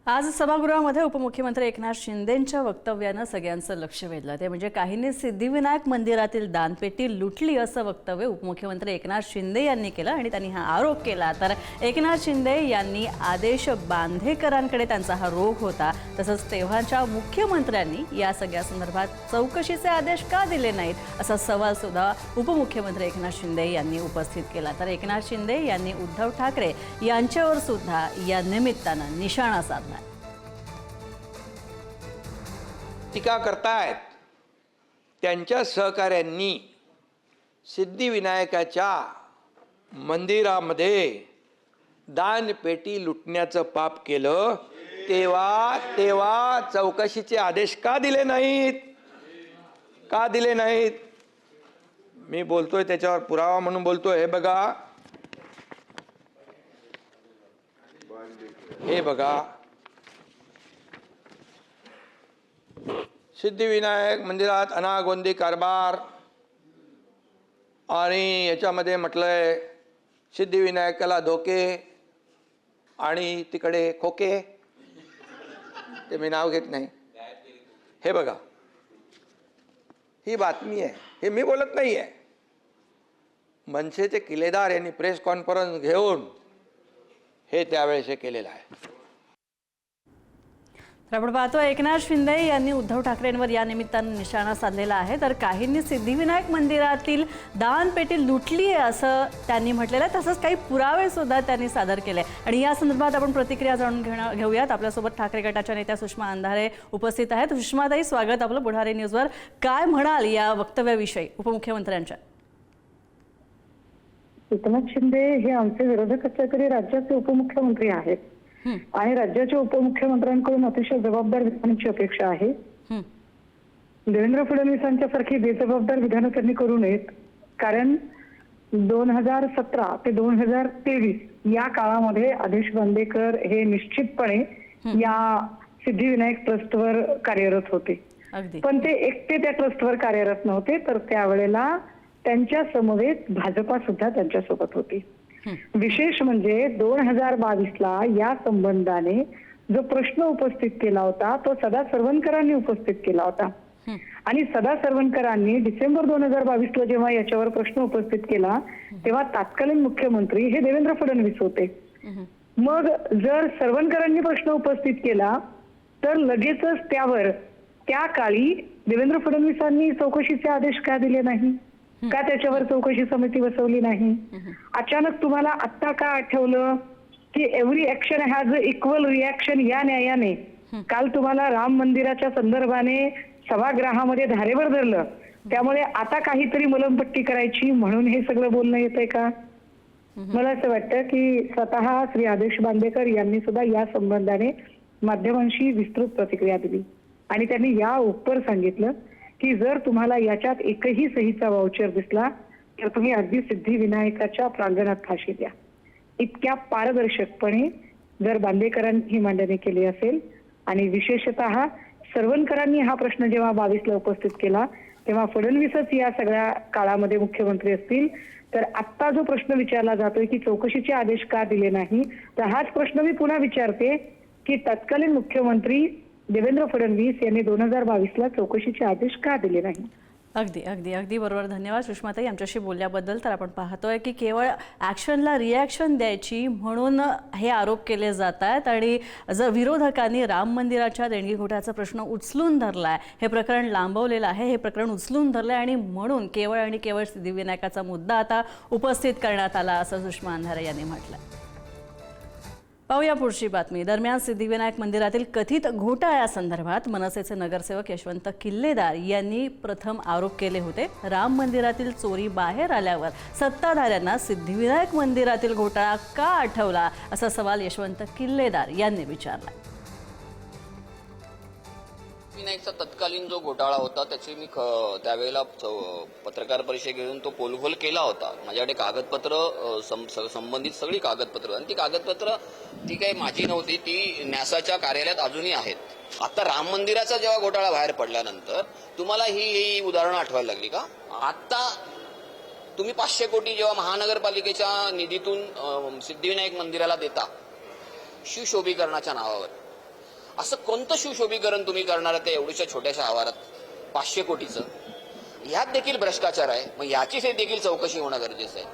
आज सभागृहामध्ये उपमुख्यमंत्री एकनाथ शिंदेंच्या वक्तव्यानं सगळ्यांचं लक्ष वेधलं। ते म्हणजे काहींनी सिद्धिविनायक मंदिरातील दानपेटी लुटली असं वक्तव्य उपमुख्यमंत्री एकनाथ शिंदे यांनी केलं आणि त्यांनी हा आरोप केला। तर एकनाथ शिंदे यांनी आदेश बांधेकरांकडे त्यांचा हा रोख होता, तसंच तेव्हाच्या मुख्यमंत्र्यांनी या सगळ्या संदर्भात चौकशीचे आदेश का दिले नाहीत असा सवाल सुद्धा उपमुख्यमंत्री एकनाथ शिंदे यांनी उपस्थित केला। तर एकनाथ शिंदे यांनी उद्धव ठाकरे यांच्यावर सुद्धा या निमित्तानं निशाणा साधला। टीका करतायत त्यांच्या सहकाऱ्यांनी सिद्धिविनायकाच्या मंदिरामध्ये दानपेटी लुटण्याचं पाप केलं, तेव्हा चौकशीचे आदेश का दिले नाहीत? का दिले नाहीत? मी बोलतोय त्याच्यावर पुरावा म्हणून बोलतोय। हे बघा सिद्धिविनायक मंदिरात अनागोंदी कारभार आणि याच्यामध्ये म्हटलंय सिद्धिविनायकाला धोके आणि तिकडे खोके, ते मी नाव घेत नाही। हे बघा, ही बातमी आहे, हे मी बोलत नाही आहे। मनसेचे किल्लेदार यांनी प्रेस कॉन्फरन्स घेऊन हे त्यावेळेस हे केलेलं आहे। तर आपण पाहतो एकनाथ शिंदे यांनी उद्धव ठाकरेंवर या निमित्तानं निशाणा साधलेला आहे। तर काहींनी सिद्धिविनायक मंदिरातील दानपेटी लुटली आहे असं त्यांनी म्हटलेलं आहे, तसंच काही पुरावे सुद्धा त्यांनी सादर केले आणि या संदर्भात आपण प्रतिक्रिया जाणून घेऊयात। आपल्यासोबत ठाकरे गटाच्या नेत्या सुषमा अंधारे उपस्थित आहेत। सुषमाताई, स्वागत आपलं बुढारी न्यूजवर। काय म्हणाल या वक्तव्याविषयी उपमुख्यमंत्र्यांच्या? एकनाथ शिंदे हे आमचे विरोधक असले तरी राज्याचे उपमुख्यमंत्री आहेत आणि राज्याच्या उपमुख्यमंत्र्यांकडून अतिशय जबाबदार विधानाची अपेक्षा आहे। देवेंद्र फडणवीसांच्या सारखी बेजबाबदार विधानं त्यांनी करू नयेत, कारण 2017 ते 2023 या काळामध्ये आदेश बांदेकर हे निश्चितपणे या सिद्धिविनायक ट्रस्टवर कार्यरत होते। पण ते एकटे त्या ट्रस्टवर कार्यरत नव्हते, तर त्यावेळेला त्यांच्या समवेत भाजपा सुद्धा त्यांच्यासोबत होती। विशेष म्हणजे 2022ला या संबंधाने जो प्रश्न उपस्थित केला होता तो सदा सरवणकरांनी उपस्थित केला होता आणि सदा सरवणकरांनी डिसेंबर 2022ला जेव्हा याच्यावर प्रश्न उपस्थित केला तेव्हा तत्कालीन मुख्यमंत्री हे देवेंद्र फडणवीस होते। मग जर सरवणकरांनी प्रश्न उपस्थित केला तर लगेचच त्यावर त्या काळी देवेंद्र फडणवीसांनी चौकशीचे आदेश का दिले नाही? का त्याच्यावर चौकशी समिती बसवली नाही? अचानक तुम्हाला आत्ता का आठवलं की every action has a equal reaction या न्यायाने काल तुम्हाला राम मंदिराच्या संदर्भाने सभागृहामध्ये धारेवर धरलं, त्यामुळे आता काहीतरी मलमपट्टी करायची म्हणून हे सगळं बोलणं येतंय का? मला असं वाटतं की स्वतः श्री आदेश बांदेकर यांनी सुद्धा या संबंधाने माध्यमांशी विस्तृत प्रतिक्रिया दिली आणि त्यांनी या उपर सांगितलं की जर तुम्हाला याच्यात एकही सहीचा वाउचर दिसला तर तुम्ही अगदी सिद्धिविनायकाच्या प्रांगणात फाशी द्या। इतक्या पारदर्शकपणे जर बांदेकरांनी ही मांडणी केली असेल आणि विशेषतः सरवणकरांनी हा प्रश्न जेव्हा 22ला उपस्थित केला तेव्हा फडणवीसच या सगळ्या काळामध्ये मुख्यमंत्री असतील, तर आत्ता जो प्रश्न विचारला जातोय की चौकशीचे आदेश का दिले नाही, तर हाच प्रश्न मी पुन्हा विचारते की तत्कालीन मुख्यमंत्री देवेंद्र फडणवीस यांनी 2022ला चौकशीचे आदेश का दिले नाही? अगदी अगदी अगदी बरोबर। धन्यवाद सुषमाताई आमच्याशी बोलल्याबद्दल। तर आपण पाहतोय की केवळ ॲक्शनला रिॲक्शन द्यायची म्हणून हे आरोप केले जात आहेत आणि जर विरोधकांनी राम मंदिराच्या देणगी घोटाळ्याचा प्रश्न उचलून धरलाय, हे प्रकरण लांबवलेलं आहे, हे प्रकरण उचलून धरलंय आणि म्हणून केवळ आणि केवळ सिद्धिविनायकाचा मुद्दा आता उपस्थित करण्यात आला असं सुषमा अंधारे यांनी म्हटलं। पाहूया पुढची बातमी। दरम्यान सिद्धिविनायक मंदिरातील कथित घोटाळ्यासंदर्भात मनसेचे नगरसेवक यशवंत किल्लेदार यांनी प्रथम आरोप केले होते। राम मंदिरातील चोरी बाहेर आल्यावर सत्ताधाऱ्यांना सिद्धिविनायक मंदिरातील घोटाळा का आठवला असा सवाल यशवंत किल्लेदार यांनी विचारला। विनायकचा तत्कालीन जो घोटाळा होता त्याची मी त्यावेळेला पत्रकार परिषद घेऊन तो पोलखोल केला होता। माझ्याकडे कागदपत्र संबंधित सगळी कागदपत्र आणि ती कागदपत्र ती काही माझी नव्हती, ती न्यासाच्या कार्यालयात अजूनही आहेत। आता राम मंदिराचा जेव्हा घोटाळा बाहेर पडल्यानंतर तुम्हाला ही उदाहरणं आठवायला लागली का? आता तुम्ही 500 कोटी जेव्हा महानगरपालिकेच्या निधीतून सिद्धिविनायक मंदिराला देता, शिवशोभीकरणाच्या नावावर, असं कोणतं सुशोभीकरण तुम्ही करणार आहे त्या एवढ्याशा छोट्याशा आवारात 500 कोटीचं? ह्यात देखील भ्रष्टाचार आहे, मग याची देखील चौकशी होणं गरजेचं आहे.